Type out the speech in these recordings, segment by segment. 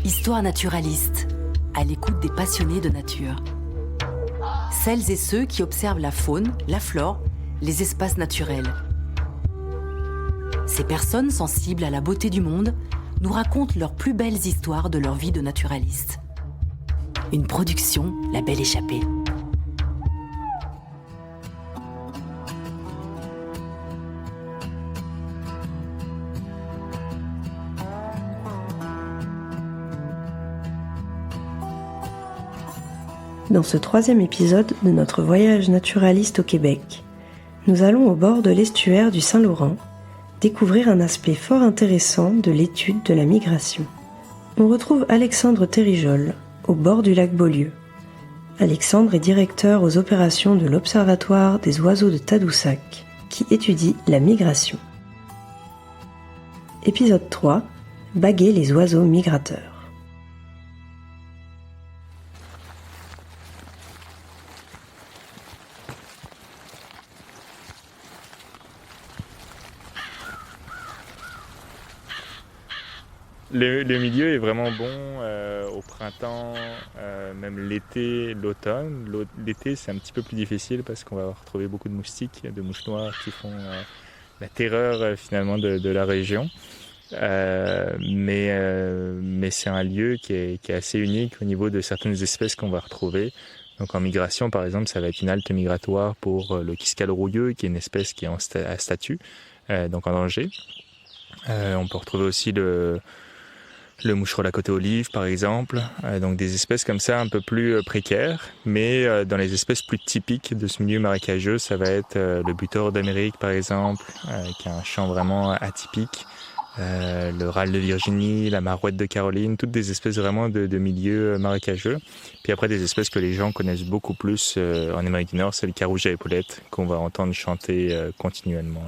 Histoire naturaliste, à l'écoute des passionnés de nature. Celles et ceux qui observent la faune, la flore, les espaces naturels. Ces personnes sensibles à la beauté du monde nous racontent leurs plus belles histoires de leur vie de naturaliste. Une production, La Belle Échappée. Dans ce troisième épisode de notre voyage naturaliste au Québec, nous allons au bord de l'estuaire du Saint-Laurent découvrir un aspect fort intéressant de l'étude de la migration. On retrouve Alexandre Thérijol, au bord du lac Beaulieu. Alexandre est directeur aux opérations de l'Observatoire des oiseaux de Tadoussac, qui étudie la migration. Épisode 3. Baguer les oiseaux migrateurs. Le milieu est vraiment bon au printemps, même l'été, l'automne. L'été, c'est un petit peu plus difficile parce qu'on va retrouver beaucoup de moustiques, de mouches noires qui font la terreur finalement de la région. Mais c'est un lieu qui est assez unique au niveau de certaines espèces qu'on va retrouver. Donc en migration, par exemple, ça va être une halte migratoire pour le Kiskale rouilleux, qui est une espèce qui est à statut, donc en danger. On peut retrouver aussi le moucheron à côté olive, par exemple, donc des espèces comme ça un peu plus précaires, mais dans les espèces plus typiques de ce milieu marécageux, ça va être le butor d'Amérique, par exemple, qui a un chant vraiment atypique, le râle de Virginie, la marouette de Caroline, toutes des espèces vraiment de milieux marécageux. Puis après, des espèces que les gens connaissent beaucoup plus en Amérique du Nord, c'est le carouge à épaulettes qu'on va entendre chanter continuellement.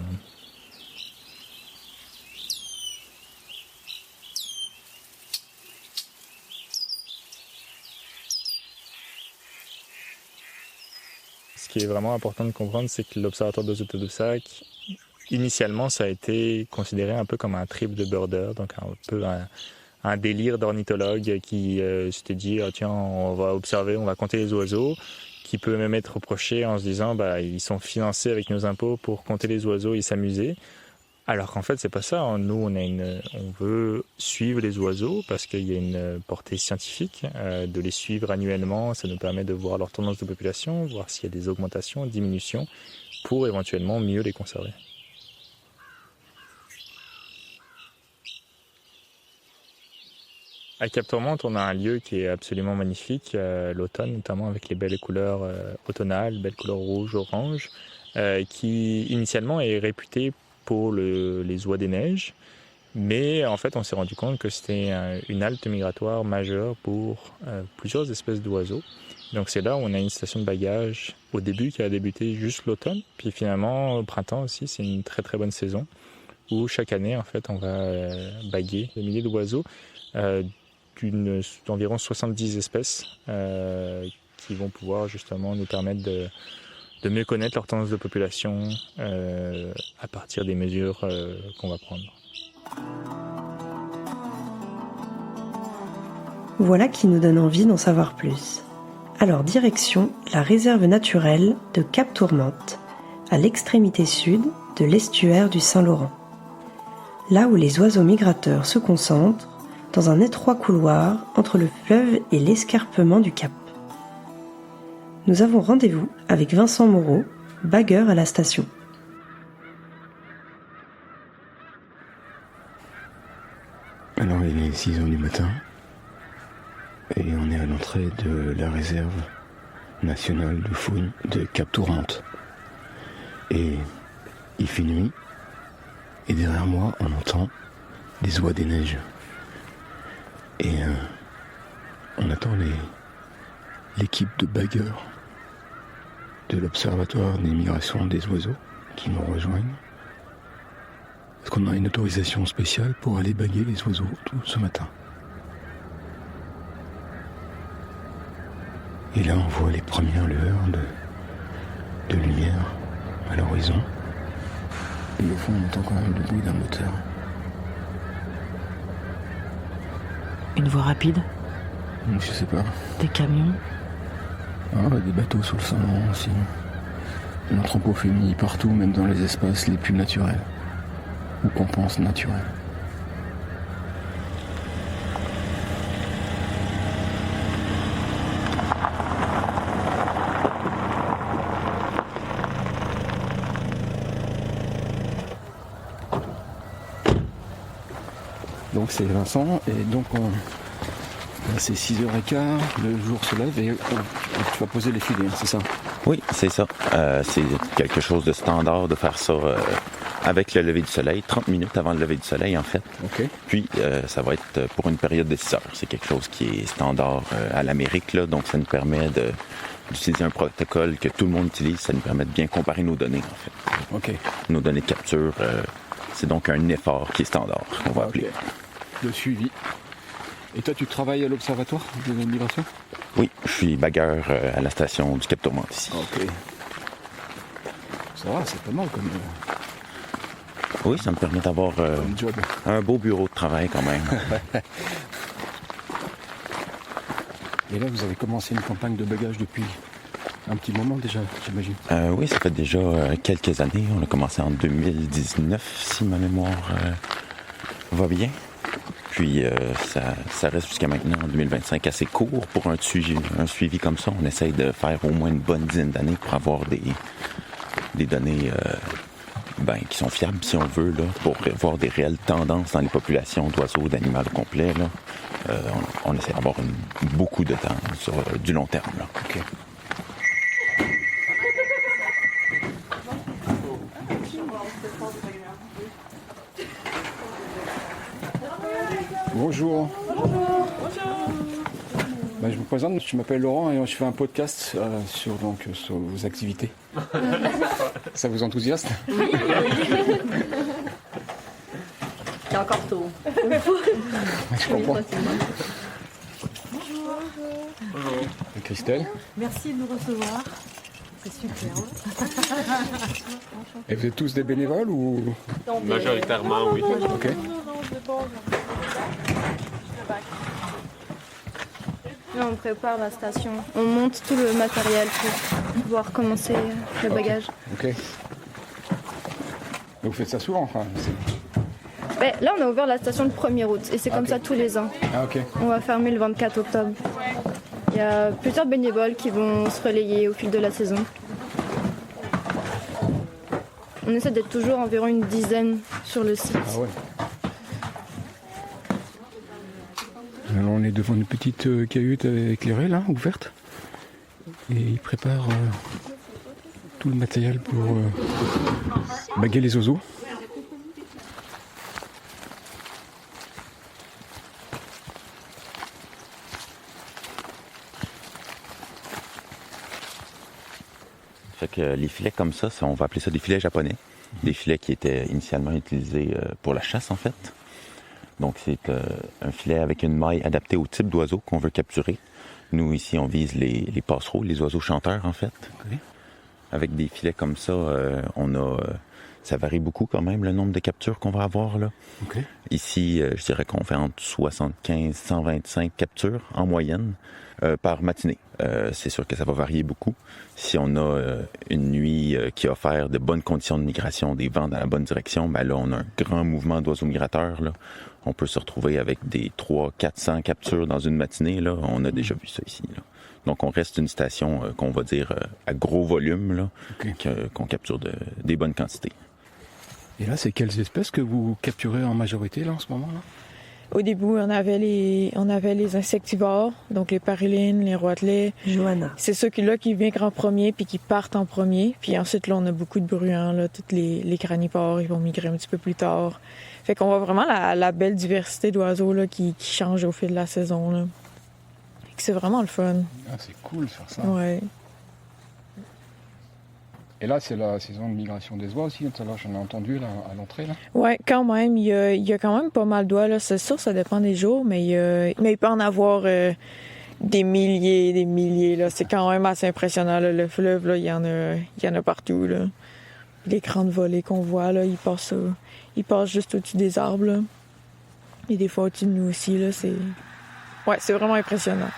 Ce qui est vraiment important de comprendre, c'est que l'Observatoire d'oiseaux de Tadoussac, initialement, ça a été considéré un peu comme un trip de birder, donc un peu un délire d'ornithologue qui s'était dit tiens, on va observer, on va compter les oiseaux, qui peut même être reproché en se disant ils sont financés avec nos impôts pour compter les oiseaux et s'amuser. Alors qu'en fait, c'est pas ça. Nous, on veut suivre les oiseaux parce qu'il y a une portée scientifique. De les suivre annuellement, ça nous permet de voir leur tendance de population, voir s'il y a des augmentations, diminutions, pour éventuellement mieux les conserver. À Cap Tourmente, on a un lieu qui est absolument magnifique, l'automne notamment, avec les belles couleurs automnales, belles couleurs rouge, orange, qui initialement est réputé pour les oies des neiges, mais en fait on s'est rendu compte que c'était une halte migratoire majeure pour plusieurs espèces d'oiseaux. Donc c'est là où on a une station de bagage au début qui a débuté juste l'automne, puis finalement au printemps aussi, c'est une très très bonne saison où chaque année en fait on va baguer des milliers d'oiseaux d'environ 70 espèces qui vont pouvoir justement nous permettre de mieux connaître leur tendance de population à partir des mesures qu'on va prendre. Voilà qui nous donne envie d'en savoir plus. Alors direction la réserve naturelle de Cap Tourmente, à l'extrémité sud de l'estuaire du Saint-Laurent. Là où les oiseaux migrateurs se concentrent, dans un étroit couloir entre le fleuve et l'escarpement du Cap. Nous avons rendez-vous avec Vincent Moreau, bagueur à la station. Alors il est 6h du matin et on est à l'entrée de la réserve nationale de faune de Cap Tourmente. Et il fait nuit et derrière moi on entend des oies des neiges. Et on attend l'équipe de bagueurs de l'Observatoire des migrations des oiseaux qui nous rejoignent. Parce qu'on a une autorisation spéciale pour aller baguer les oiseaux tout ce matin. Et là on voit les premières lueurs de lumière à l'horizon. Et au fond on entend quand même le bruit d'un moteur. Une voie rapide? Je sais pas. Des camions? Des bateaux sur le Saint-Laurent aussi. L'anthropophonie partout, même dans les espaces les plus naturels. Ou qu'on pense naturels. Donc c'est Vincent, et donc c'est 6h15, le jour se lève et tu vas poser les filets, c'est ça? Oui, c'est ça. C'est quelque chose de standard de faire ça avec le lever du soleil, 30 minutes avant le lever du soleil en fait. Ok. Puis ça va être pour une période de 6 heures. C'est quelque chose qui est standard à l'Amérique, là, donc ça nous permet d'utiliser un protocole que tout le monde utilise. Ça nous permet de bien comparer nos données en fait. Ok. Nos données de capture, c'est donc un effort qui est standard, on va appeler. Le suivi. Et toi, tu travailles à l'Observatoire de la migration? Oui, je suis bagueur à la station du Cap Tourmente ici. Ok. Ça va, c'est pas mal comme Oui, ça me permet d'avoir job. un beau bureau de travail quand même. Et là, vous avez commencé une campagne de bagage depuis un petit moment déjà, j'imagine. Oui, ça fait déjà quelques années. On a commencé en 2019, si ma mémoire va bien. Puis ça reste jusqu'à maintenant, en 2025, assez court pour un suivi comme ça. On essaye de faire au moins une bonne dizaine d'années pour avoir des données qui sont fiables, si on veut, là, pour voir des réelles tendances dans les populations d'oiseaux, d'animaux au complet. Là. On essaie d'avoir beaucoup de temps sur du long terme. Là. Okay. Bonjour. Bonjour. Je me présente, je m'appelle Laurent et je fais un podcast sur vos activités. Ça vous enthousiaste? Oui. C'est encore tôt. Je comprends. Bonjour. Bonjour. Et Christelle? Merci de nous recevoir. C'est superbe. Et vous êtes tous des bénévoles ou? Majoritairement, oui. Ok. Là, on prépare la station. On monte tout le matériel pour pouvoir commencer le bagage. Ok. Vous faites ça souvent, enfin. Là, on a ouvert la station le 1er août et c'est comme ça tous les ans. Ah, ok. On va fermer le 24 octobre. Il y a plusieurs bénévoles qui vont se relayer au fil de la saison. On essaie d'être toujours environ une dizaine sur le site. Ah ouais. Alors on est devant une petite cahute éclairée là, ouverte. Et ils préparent tout le matériel pour baguer les oiseaux. Fait que les filets comme ça, on va appeler ça des filets japonais. Des filets qui étaient initialement utilisés pour la chasse en fait. Donc c'est un filet avec une maille adaptée au type d'oiseau qu'on veut capturer. Nous ici on vise les passereaux, les oiseaux chanteurs en fait. Okay. Avec des filets comme ça, ça varie beaucoup quand même le nombre de captures qu'on va avoir là. Okay. Ici, je dirais qu'on fait entre 75 et 125 captures en moyenne par matinée. C'est sûr que ça va varier beaucoup. Si on a une nuit qui offre de bonnes conditions de migration, des vents dans la bonne direction, ben là on a un grand mouvement d'oiseaux migrateurs. Là. On peut se retrouver avec des 300-400 captures dans une matinée. Là. On a déjà vu ça ici. Là. Donc on reste une station qu'on va dire à gros volume, là, okay. Qu'on capture des bonnes quantités. Et là, c'est quelles espèces que vous capturez en majorité là en ce moment là? Au début, on avait les insectivores, donc les parylines, les roitelets. Johanna. C'est ceux-là qui viennent en premier puis qui partent en premier. Puis ensuite, là, on a beaucoup de bruants. Là, tous les granivores, ils vont migrer un petit peu plus tard. Fait qu'on voit vraiment la belle diversité d'oiseaux là, qui change au fil de la saison. Là. C'est vraiment le fun. Ah, c'est cool de faire ça. Ouais. Et là, c'est la saison de migration des oies aussi. Tout à l'heure, j'en ai entendu là, à l'entrée. Là. Oui, quand même. Il y a quand même pas mal d'oies. Là. C'est sûr, ça dépend des jours, mais il peut en avoir des milliers. Là. C'est quand même assez impressionnant. Là. Le fleuve, là, il y en a partout. Là. Les grandes volées qu'on voit, là, ils passent juste au-dessus des arbres. Là. Et des fois au-dessus de nous aussi. Là, Ouais, c'est vraiment impressionnant.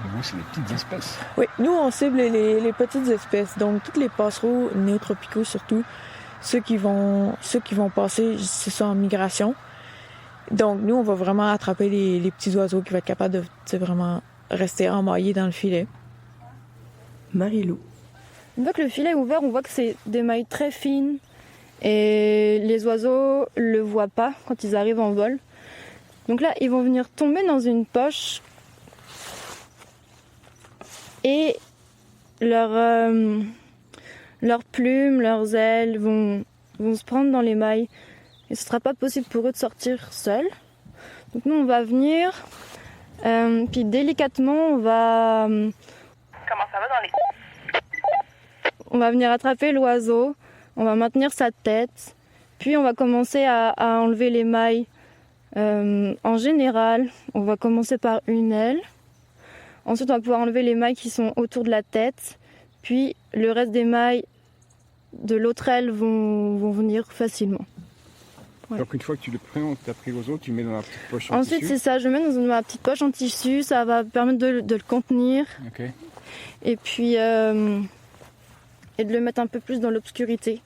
Vous, c'est les petites espèces. Oui, nous, on cible les petites espèces, donc tous les passereaux néotropicaux surtout, ceux qui vont passer, c'est ça, en migration. Donc, nous, on va vraiment attraper les petits oiseaux qui vont être capables de vraiment rester emmaillés dans le filet. Marie-Lou. Une fois que le filet est ouvert, on voit que c'est des mailles très fines et les oiseaux le voient pas quand ils arrivent en vol. Donc là, ils vont venir tomber dans une poche et leurs plumes, leurs ailes vont se prendre dans les mailles et ce sera pas possible pour eux de sortir seuls. Donc nous, on va venir, puis délicatement, on va... Comment ça va dans les... On va venir attraper l'oiseau, on va maintenir sa tête, puis on va commencer à enlever les mailles. En général, on va commencer par une aile. Ensuite, on va pouvoir enlever les mailles qui sont autour de la tête. Puis, le reste des mailles de l'autre aile vont venir facilement. Ouais. Donc, une fois que tu as pris l'oiseau, tu le mets dans la petite poche en Ensuite, tissu. c'est ça, je le mets dans ma petite poche en tissu. Ça va permettre de le contenir. Ok. Et puis, et de le mettre un peu plus dans l'obscurité.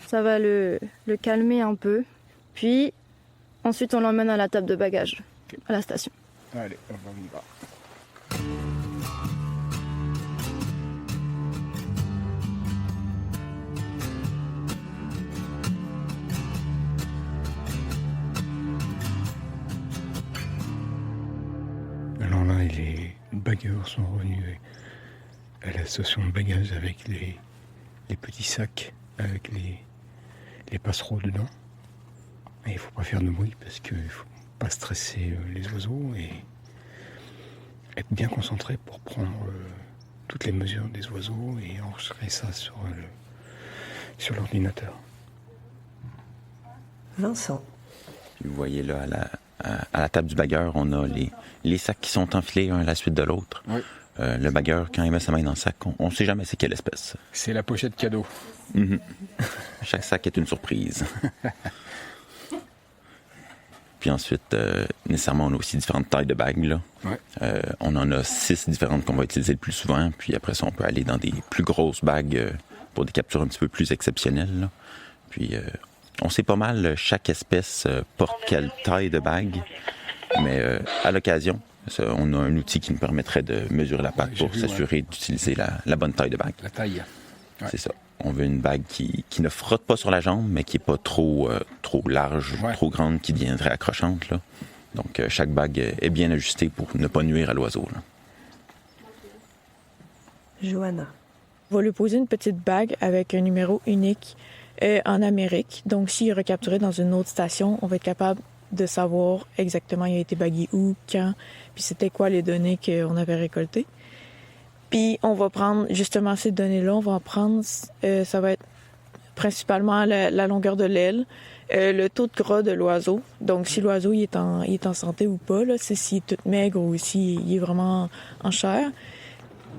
Ça va le calmer un peu. Puis, ensuite, on l'emmène à la table de bagages, à la station. Allez, on y va. Alors là, les bagueurs sont revenus à la station de bagages avec les petits sacs avec les passereaux dedans. Et il ne faut pas faire de bruit parce qu'il ne faut pas stresser les oiseaux et être bien concentré pour prendre toutes les mesures des oiseaux et enregistrer ça sur l'ordinateur. Vincent. Vous voyez là, à la table du bagueur, on a les sacs qui sont enfilés un à la suite de l'autre. Oui. Le bagueur, quand il met sa main dans le sac, on ne sait jamais c'est quelle espèce. C'est la pochette cadeau. Mm-hmm. Chaque sac est une surprise. Puis ensuite, nécessairement, on a aussi différentes tailles de bagues. Là. Ouais. On en a 6 différentes qu'on va utiliser le plus souvent. Puis après ça, on peut aller dans des plus grosses bagues pour des captures un petit peu plus exceptionnelles. Là. Puis on sait pas mal chaque espèce porte quelle taille de bague. Mais à l'occasion, on a un outil qui nous permettrait de mesurer la bague pour s'assurer d'utiliser la bonne taille de bague. La taille. Ouais. C'est ça. On veut une bague qui ne frotte pas sur la jambe, mais qui n'est pas trop large, trop grande, qui deviendrait accrochante. Là. Donc, chaque bague est bien ajustée pour ne pas nuire à l'oiseau. Là. Johanna. On va lui poser une petite bague avec un numéro unique en Amérique. Donc, s'il est recapturé dans une autre station, on va être capable de savoir exactement il a été bagué où, quand, puis c'était quoi les données qu'on avait récoltées. Puis on va prendre justement ces données-là, on va en prendre, ça va être principalement la longueur de l'aile, le taux de gras de l'oiseau. Donc si l'oiseau il est en santé ou pas, là, s'il est tout maigre ou s'il est vraiment en chair.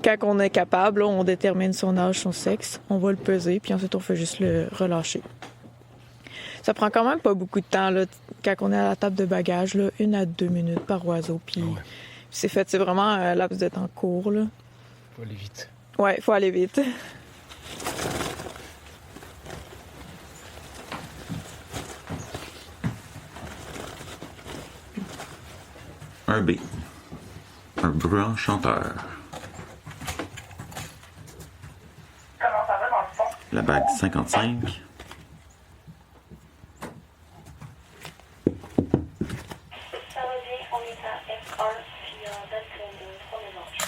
Quand on est capable, là, on détermine son âge, son sexe, on va le peser, puis ensuite on fait juste le relâcher. Ça prend quand même pas beaucoup de temps là, quand on est à la table de bagages, là, 1 à 2 minutes par oiseau. Puis c'est fait, c'est vraiment un laps de temps court. Là. Faut aller vite. Ouais, faut aller vite. Un B. Un bruant chanteur. Comment ça va dans le fond? La bague 55. Ça va bien, on est à F1, puis en date de 3 mélanges.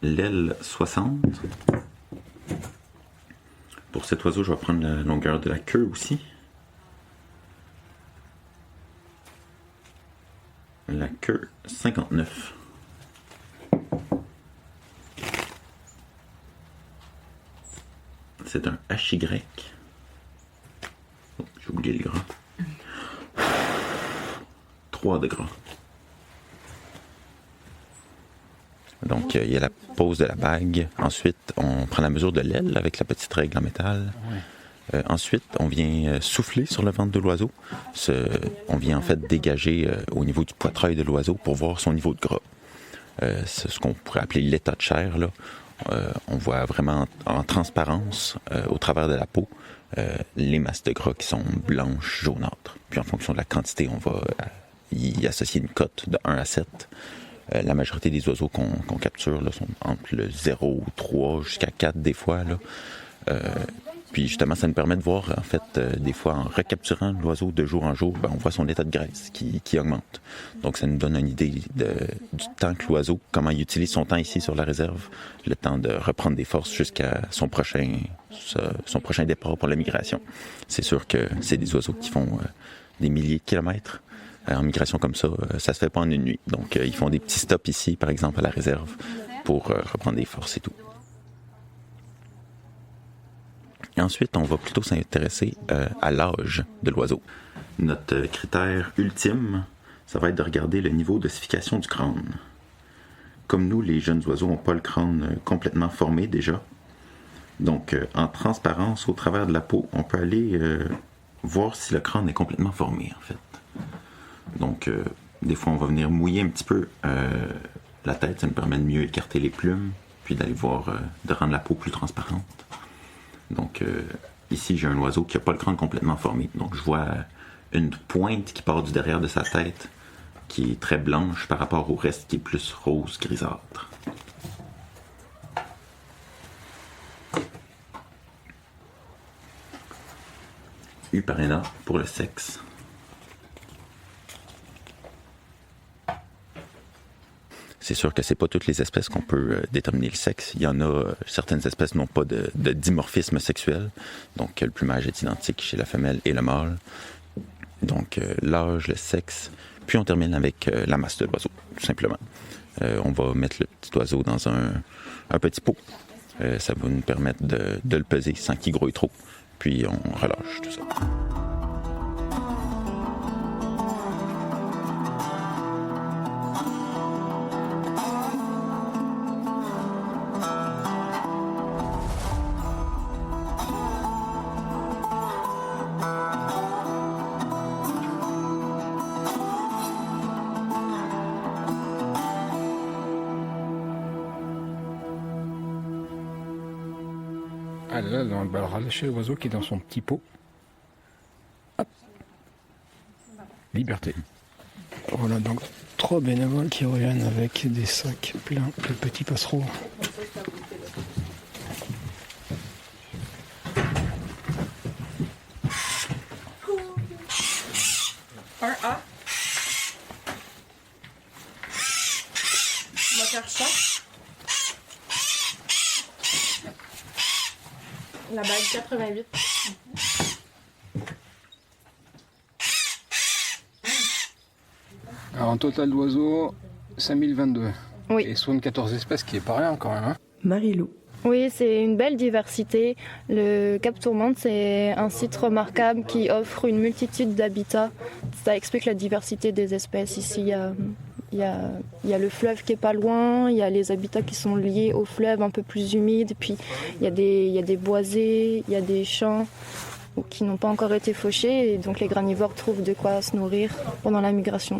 L'aile 60. Pour cet oiseau, je vais prendre la longueur de la queue aussi. La queue 59. c'est un HY. Oh, j'ai oublié le gras. 3 de gras. Donc, il y a la pose de la bague. Ensuite, on prend la mesure de l'aile avec la petite règle en métal. Ensuite, on vient souffler sur le ventre de l'oiseau. On vient en fait dégager au niveau du poitrail de l'oiseau pour voir son niveau de gras. C'est ce qu'on pourrait appeler l'état de chair, là. On voit vraiment en transparence, au travers de la peau, les masses de gras qui sont blanches, jaunâtres. Puis en fonction de la quantité, on va y associer une cote de 1 à 7. La majorité des oiseaux qu'on capture là, sont entre le 0 ou 3 jusqu'à 4 des fois. Là. Puis justement, ça nous permet de voir, en fait, des fois, en recapturant l'oiseau de jour en jour, ben, on voit son état de graisse qui augmente. Donc ça nous donne une idée du temps que l'oiseau, comment il utilise son temps ici sur la réserve, le temps de reprendre des forces jusqu'à son prochain départ pour la migration. C'est sûr que c'est des oiseaux qui font des milliers de kilomètres. En migration comme ça, ça se fait pas en une nuit. Donc, ils font des petits stops ici, par exemple, à la réserve, pour reprendre des forces et tout. Et ensuite, on va plutôt s'intéresser à l'âge de l'oiseau. Notre critère ultime, ça va être de regarder le niveau d'ossification du crâne. Comme nous, les jeunes oiseaux n'ont pas le crâne complètement formé déjà. Donc, en transparence, au travers de la peau, on peut aller voir si le crâne est complètement formé, en fait. Donc, des fois, on va venir mouiller un petit peu la tête. Ça nous permet de mieux écarter les plumes, puis d'aller voir, de rendre la peau plus transparente. Donc, ici, j'ai un oiseau qui n'a pas le crâne complètement formé. Donc, je vois une pointe qui part du derrière de sa tête, qui est très blanche par rapport au reste qui est plus rose grisâtre. Huparena pour le sexe. C'est sûr que c'est pas toutes les espèces qu'on peut déterminer le sexe. Il y en a, certaines espèces n'ont pas de dimorphisme sexuel. Donc, le plumage est identique chez la femelle et le mâle. Donc, l'âge, le sexe. Puis, on termine avec la masse de l'oiseau, tout simplement. On va mettre le petit oiseau dans un petit pot. Ça va nous permettre de le peser sans qu'il grouille trop. Puis, on relâche tout ça. Ah là, on va relâcher l'oiseau qui est dans son petit pot. Hop. Liberté. Voilà donc 3 bénévoles qui reviennent avec des sacs pleins de petits passereaux. Un A. On va faire ça. La bague 88. Alors en total d'oiseaux, 5022. Oui. Et 74 espèces, qui est pas rien quand même. Hein. Marie-Lou. Oui, c'est une belle diversité. Le Cap Tourmente, c'est un site remarquable qui offre une multitude d'habitats. Ça explique la diversité des espèces. Ici, il y a le fleuve qui est pas loin, il y a les habitats qui sont liés au fleuve un peu plus humides, puis il y a des boisés, il y a des champs qui n'ont pas encore été fauchés, et donc les granivores trouvent de quoi se nourrir pendant la migration.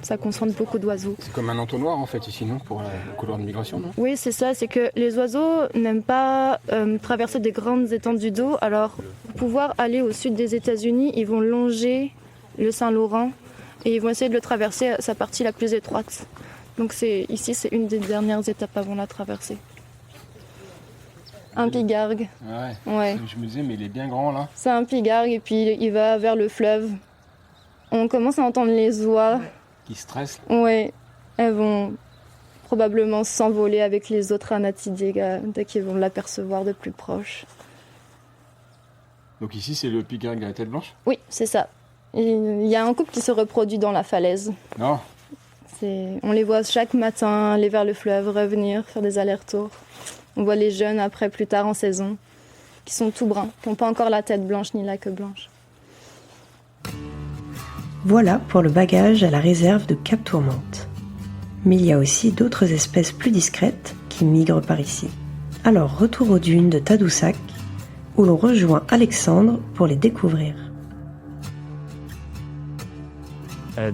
Ça concentre beaucoup d'oiseaux. C'est comme un entonnoir en fait ici, non, pour la couloir de migration, non? Oui, c'est ça, c'est que les oiseaux n'aiment pas traverser des grandes étendues d'eau. Alors, pour pouvoir aller au sud des États-Unis, ils vont longer le Saint-Laurent et ils vont essayer de le traverser à sa partie la plus étroite. Donc ici, c'est une des dernières étapes avant la traversée. Un pigargue. Ouais. Je me disais, mais il est bien grand là. C'est un pigargue et puis il va vers le fleuve. On commence à entendre les oies. Qui stressent. Oui, elles vont probablement s'envoler avec les autres anatidiés dès qu'ils vont l'apercevoir de plus proche. Donc ici, c'est le pigargue à la tête blanche? Oui, c'est ça. Il y a un couple qui se reproduit dans la falaise. Non. On les voit chaque matin aller vers le fleuve, revenir, faire des allers-retours. On voit les jeunes après, plus tard en saison, qui sont tout bruns, qui n'ont pas encore la tête blanche ni la queue blanche. Voilà pour le bagage à la réserve de Cap Tourmente. Mais il y a aussi d'autres espèces plus discrètes qui migrent par ici. Alors retour aux dunes de Tadoussac, où l'on rejoint Alexandre pour les découvrir.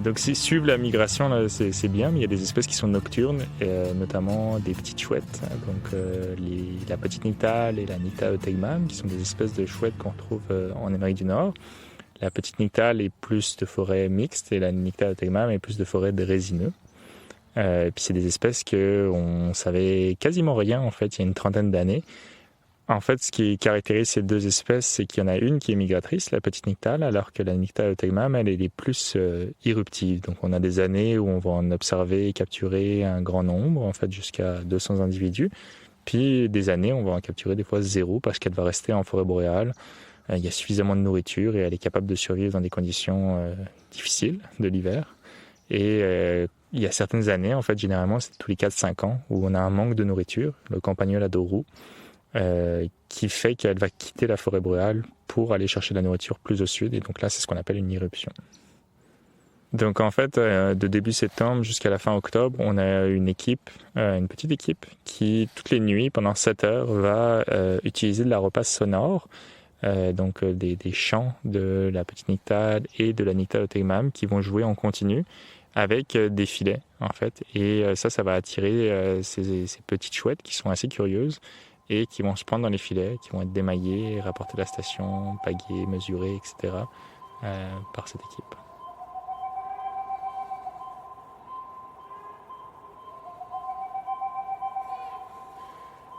Donc suivre la migration, là, c'est bien, mais il y a des espèces qui sont nocturnes, notamment des petites chouettes. Donc la petite nyctale et la Nycta eutegmam, qui sont des espèces de chouettes qu'on retrouve en Amérique du Nord. La petite nyctale est plus de forêt mixte et la Nycta eutegmam est plus de forêt de résineux. Et puis c'est des espèces qu'on savait quasiment rien en fait il y a une trentaine d'années. En fait, ce qui caractérise ces deux espèces, c'est qu'il y en a une qui est migratrice, la petite nyctale, alors que la Nycta eutegmam, elle est plus irruptive. Donc on a des années où on va en observer et capturer un grand nombre, en fait jusqu'à 200 individus. Puis des années, on va en capturer des fois 0 parce qu'elle va rester en forêt boréale. Il y a suffisamment de nourriture et elle est capable de survivre dans des conditions difficiles de l'hiver. Et il y a certaines années, en fait, généralement, c'est tous les 4-5 ans, où on a un manque de nourriture, le campagnol à dos roux, qui fait qu'elle va quitter la forêt boréale pour aller chercher de la nourriture plus au sud. Et donc là, c'est ce qu'on appelle une irruption. Donc en fait, de début septembre jusqu'à la fin octobre, on a une petite équipe, qui, toutes les nuits, pendant 7 heures, va utiliser de la repasse sonore, donc des chants de la petite nyctale et de la Nycta eutegmam qui vont jouer en continu avec des filets, en fait. Et ça va attirer ces petites chouettes qui sont assez curieuses et qui vont se prendre dans les filets, qui vont être démaillés, rapportés à la station, pagués, mesurés, etc. Par cette équipe.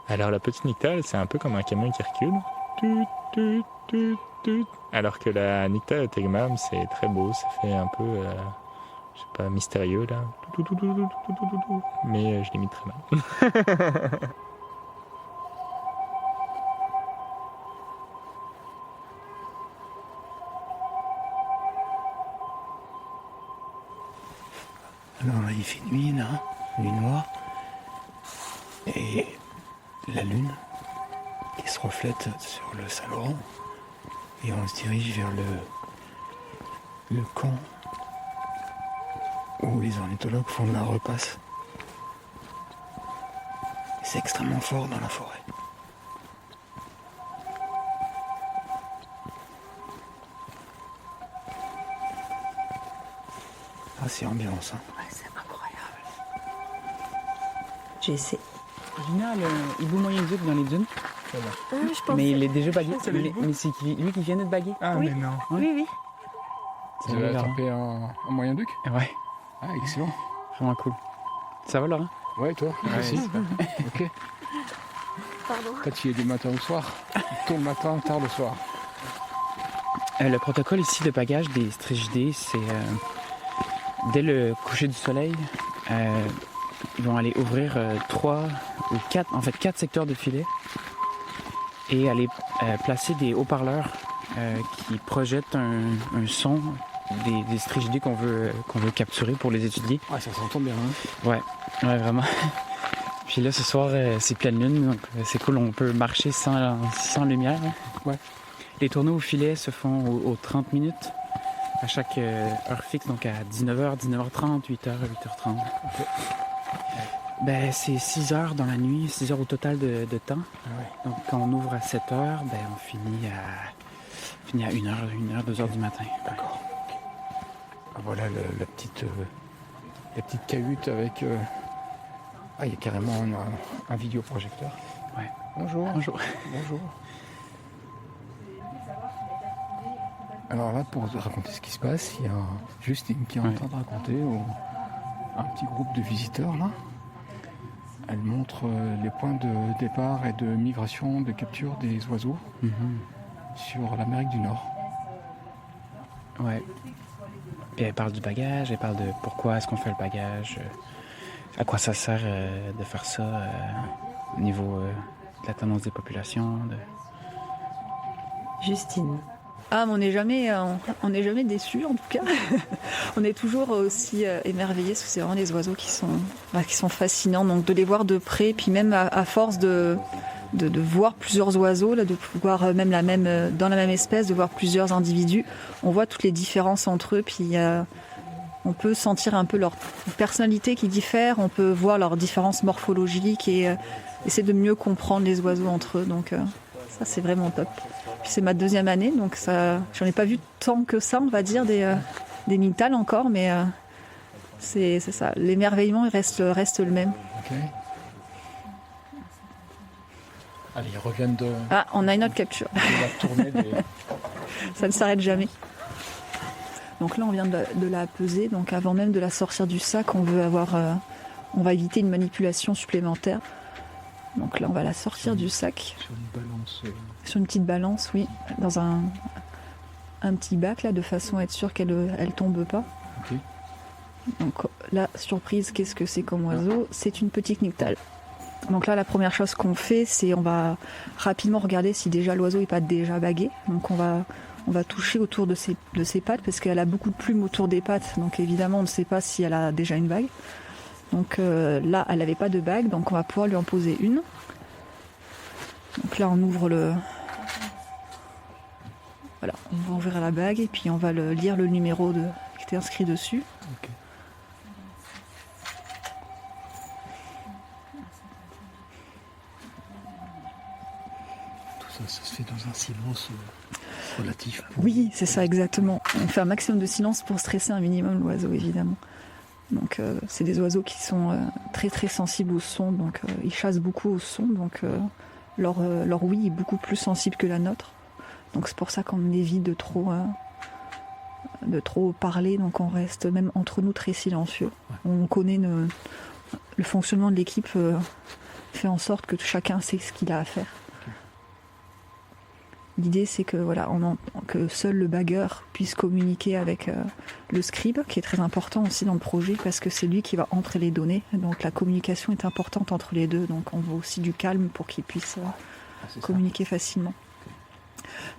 Alors la petite nyctale, c'est un peu comme un camion qui recule. Tut, tut, tut. Alors que la Nycta eutegmam, c'est très beau, ça fait un peu, je sais pas, mystérieux là. Mais je l'ai mis très mal. Alors là, il fait nuit, là, nuit noire. Et la lune qui se reflète sur le Saint-Laurent. Et on se dirige vers le camp où les ornithologues font de la repasse. C'est extrêmement fort dans la forêt. Ah, c'est ambiance, hein. Ouais, c'est incroyable. J'essaie. Gina, il vaut moyen de dans les dunes. Je pense. Mais il est déjà bagué. Mais c'est lui qui vient d'être bagué. Ah, oui. mais non. Oui, oui. Tu l'as attrapé en moyen duc? Ouais. Ah, excellent. Vraiment cool. Ça va, Laurent? Ouais, toi? Ouais, aussi. Ok. Pardon. Toi, tu y es du matin au soir? Tôt le matin, tard le soir? Le protocole ici de bagage des strigidés, c'est dès le coucher du soleil, ils vont aller ouvrir 3 ou 4 secteurs de filets et aller placer des haut-parleurs qui projettent un son des strigidés qu'on veut capturer pour les étudier. Ah, ça s'entend bien, hein? Ouais, vraiment. Puis là, ce soir, c'est pleine lune, donc c'est cool, on peut marcher sans lumière. Hein. Ouais. Les tournées au filet se font aux 30 minutes à chaque heure fixe, donc à 19h, 19h30, 8h, 8h30. Okay. Ben, c'est 6 heures dans la nuit, 6 heures au total de temps. Ah ouais. Donc quand on ouvre à 7 heures, ben, on finit à 1h, 2h du matin. D'accord. Ah, voilà la petite cahute avec... Ah, il y a carrément un vidéoprojecteur. Ouais. Bonjour. Bonjour. Bonjour. Alors là, pour raconter ce qui se passe, il y a Justine qui est en train de raconter un petit groupe de visiteurs là. Elle montre les points de départ et de migration, de capture des oiseaux sur l'Amérique du Nord. Ouais. Et elle parle du bagage, elle parle de pourquoi est-ce qu'on fait le bagage, à quoi ça sert de faire ça au niveau de la tendance des populations. Justine. Ah, mais on n'est jamais déçus en tout cas. On est toujours aussi émerveillés parce que c'est vraiment des oiseaux qui sont fascinants. Donc de les voir de près, puis même à force de de voir plusieurs oiseaux, là, de pouvoir dans la même espèce, de voir plusieurs individus. On voit toutes les différences entre eux, puis on peut sentir un peu leur personnalité qui diffère, on peut voir leurs différences morphologiques et essayer de mieux comprendre les oiseaux entre eux. Donc ça, c'est vraiment top. Puis c'est ma 2e année, donc j'en ai pas vu tant que ça, on va dire, des nyctales encore, mais c'est ça. L'émerveillement reste le même. Ok. Allez, ils reviennent de... Ah, on a une autre capture. de la tournée des... Ça ne s'arrête jamais. Donc là, on vient de la peser. Donc avant même de la sortir du sac, on va éviter une manipulation supplémentaire. Donc là, on va la sortir du sac. Sur une balance. Sur une petite balance, oui. Dans un petit bac, là, de façon à être sûr qu'elle tombe pas. Ok. Donc là, surprise, qu'est-ce que c'est comme oiseau? C'est une petite nyctale. Donc là, la première chose qu'on fait, c'est on va rapidement regarder si déjà l'oiseau n'est pas déjà bagué. Donc on va toucher autour de ses pattes parce qu'elle a beaucoup de plumes autour des pattes. Donc évidemment, on ne sait pas si elle a déjà une bague. Donc là, elle n'avait pas de bague, donc on va pouvoir lui en poser une. Donc là, on ouvre Voilà, on va ouvrir la bague et puis on va lire le numéro qui était inscrit dessus. Okay. Ça se fait dans un silence relatif. Oui, c'est ça, exactement. On fait un maximum de silence pour stresser un minimum l'oiseau, évidemment. Donc, c'est des oiseaux qui sont très très sensibles au son, donc ils chassent beaucoup au son, donc leur ouïe est beaucoup plus sensible que la nôtre. Donc c'est pour ça qu'on évite de trop parler, donc on reste même entre nous très silencieux. Ouais. On connaît le fonctionnement de l'équipe, fait en sorte que chacun sait ce qu'il a à faire. L'idée, c'est que que seul le bagueur puisse communiquer avec le scribe, qui est très important aussi dans le projet, parce que c'est lui qui va entrer les données. Donc la communication est importante entre les deux. Donc on veut aussi du calme pour qu'ils puissent communiquer facilement.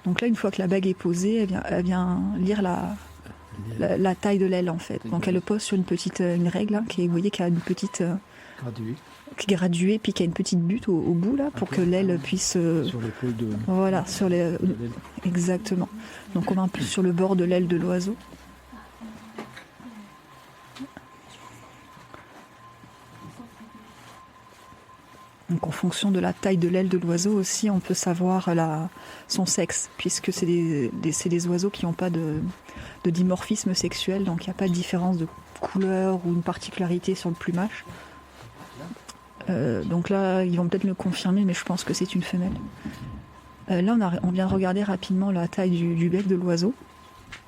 Donc là, une fois que la bague est posée, elle vient lire la taille de l'aile en fait. Donc elle le pose sur une règle, hein, vous voyez, qui a une petite... graduée, puis qu'il y a une petite butte au bout là pour que l'aile puisse sur l'épaule de... Voilà, sur les... Exactement. Donc on va un peu sur le bord de l'aile de l'oiseau. Donc en fonction de la taille de l'aile de l'oiseau aussi, on peut savoir son sexe, puisque c'est des oiseaux qui n'ont pas de dimorphisme sexuel, donc il n'y a pas de différence de couleur ou une particularité sur le plumage. Donc là, ils vont peut-être me confirmer, mais je pense que c'est une femelle. Là, on vient de regarder rapidement la taille du bec de l'oiseau.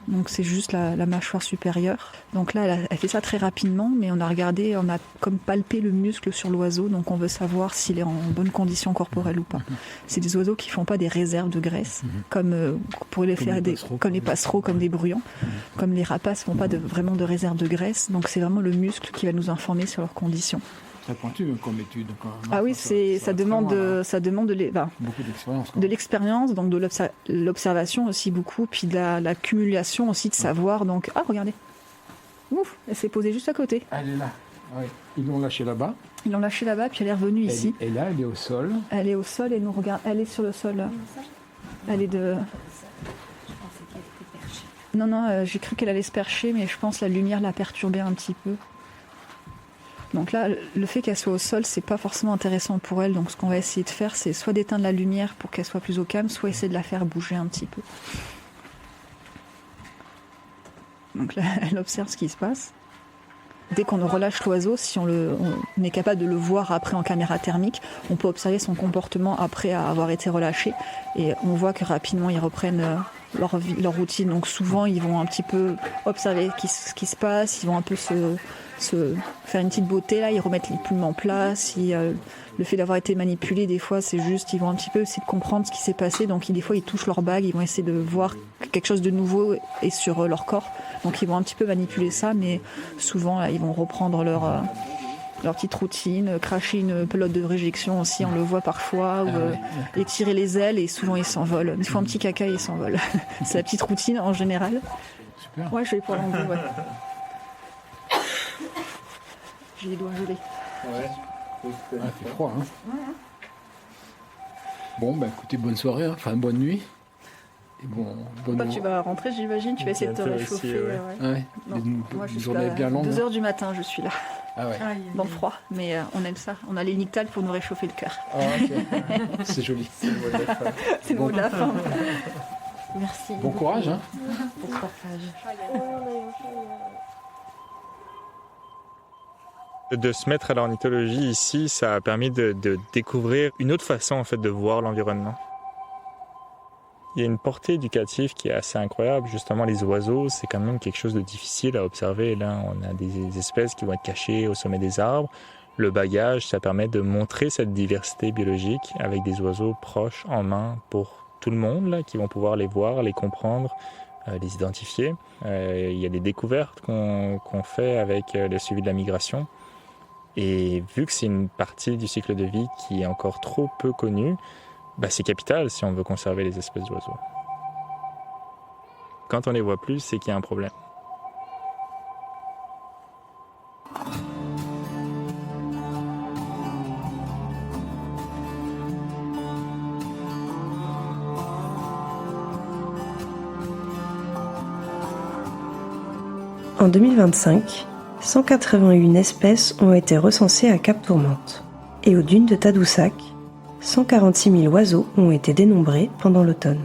Donc c'est juste la mâchoire supérieure. Donc là, elle fait ça très rapidement, mais on a comme palpé le muscle sur l'oiseau, donc on veut savoir s'il est en bonne condition corporelle ou pas. C'est des oiseaux qui ne font pas des réserves de graisse, comme on pourrait les faire comme les passereaux, comme des bruyants. Comme les rapaces ne font pas vraiment de réserve de graisse, donc c'est vraiment le muscle qui va nous informer sur leurs conditions. Très pointu comme étude. Ah oui, ça demande beaucoup d'expérience. De l'expérience, donc de l'observation aussi beaucoup, puis de l'accumulation aussi de savoir. Donc, regardez, ouf, elle s'est posée juste à côté. Elle est là. Oui. Ils l'ont lâchée là-bas. Ils l'ont lâchée là-bas, puis elle est revenue ici. Et là, elle est au sol. Elle est au sol et nous regarde. Elle est sur le sol. Elle est de. Non, j'ai cru qu'elle allait se percher, mais je pense que la lumière l'a perturbée un petit peu. Donc là, le fait qu'elle soit au sol, c'est pas forcément intéressant pour elle. Donc ce qu'on va essayer de faire, c'est soit d'éteindre la lumière pour qu'elle soit plus au calme, soit essayer de la faire bouger un petit peu. Donc là, elle observe ce qui se passe. Dès qu'on relâche l'oiseau, si on est capable de le voir après en caméra thermique, on peut observer son comportement après avoir été relâché. Et on voit que rapidement, ils reprennent leur routine. Donc souvent, ils vont un petit peu observer ce qui se passe, ils vont un peu se faire une petite beauté, là, ils remettent les plumes en place. Le fait d'avoir été manipulé, des fois, c'est juste, ils vont un petit peu essayer de comprendre ce qui s'est passé. Donc des fois, ils touchent leur bague, ils vont essayer de voir quelque chose de nouveau et sur leur corps. Donc ils vont un petit peu manipuler ça, mais souvent, là, ils vont reprendre leur petite routine, cracher une pelote de réjection aussi, on le voit parfois, ou étirer les ailes, et souvent ils s'envolent. Ils font un petit caca et ils s'envolent. C'est la petite routine en général. Super. Ouais, je vais pour l'enlever, ouais. J'ai les doigts gelés. Ouais, il fait froid, hein. Bon, bah écoutez, bonne soirée, hein. Enfin bonne nuit. Et bon, Toi, tu vas rentrer, j'imagine, tu vas essayer de te réchauffer. Ouais. Non, moi, une journée bien longue. 2h du matin, je suis là. Ah ouais. Dans le froid, mais on aime ça. On a les Nictal pour nous réchauffer le cœur. Ah, ok. C'est joli. C'est le mot de la fin. C'est le mot de la fin. Merci. Bon courage, hein. Bon partage. De se mettre à l'ornithologie ici, ça a permis de découvrir une autre façon en fait de voir l'environnement. Il y a une portée éducative qui est assez incroyable. Justement, les oiseaux, c'est quand même quelque chose de difficile à observer. Là, on a des espèces qui vont être cachées au sommet des arbres. Le bagage, ça permet de montrer cette diversité biologique avec des oiseaux proches en main pour tout le monde, là, qui vont pouvoir les voir, les comprendre, les identifier. Il y a des découvertes qu'on fait avec le suivi de la migration. Et vu que c'est une partie du cycle de vie qui est encore trop peu connue, c'est capital si on veut conserver les espèces d'oiseaux. Quand on les voit plus, c'est qu'il y a un problème. En 2025, 181 espèces ont été recensées à Cap Tourmente. Et aux dunes de Tadoussac, 146 000 oiseaux ont été dénombrés pendant l'automne.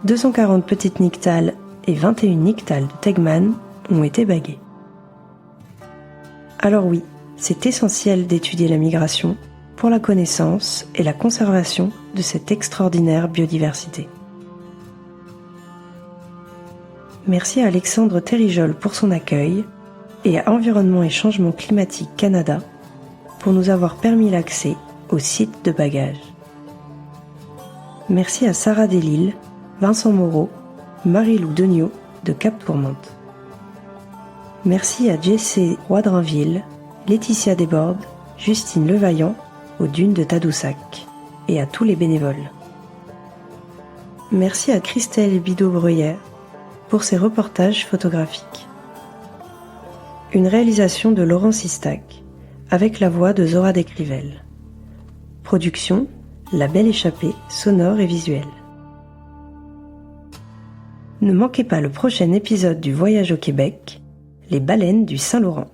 240 petites nyctales et 21 nyctales de Tegman ont été baguées. Alors oui, c'est essentiel d'étudier la migration pour la connaissance et la conservation de cette extraordinaire biodiversité. Merci à Alexandre Terrijol pour son accueil et à Environnement et Changement Climatique Canada pour nous avoir permis l'accès au site de bagage. Merci à Sarah Delisle, Vincent Moreau, Marie-Lou Degnaud de Cap Tourmente. Merci à Jessé Roidrinville, Laetitia Desbordes, Justine Levaillant aux dunes de Tadoussac et à tous les bénévoles. Merci à Christelle Bidot-Breuillère pour ses reportages photographiques. Une réalisation de Laurent Sistac avec la voix de Zora Descrivelles. Production, La Belle Échappée, sonore et visuelle. Ne manquez pas le prochain épisode du Voyage au Québec, les baleines du Saint-Laurent.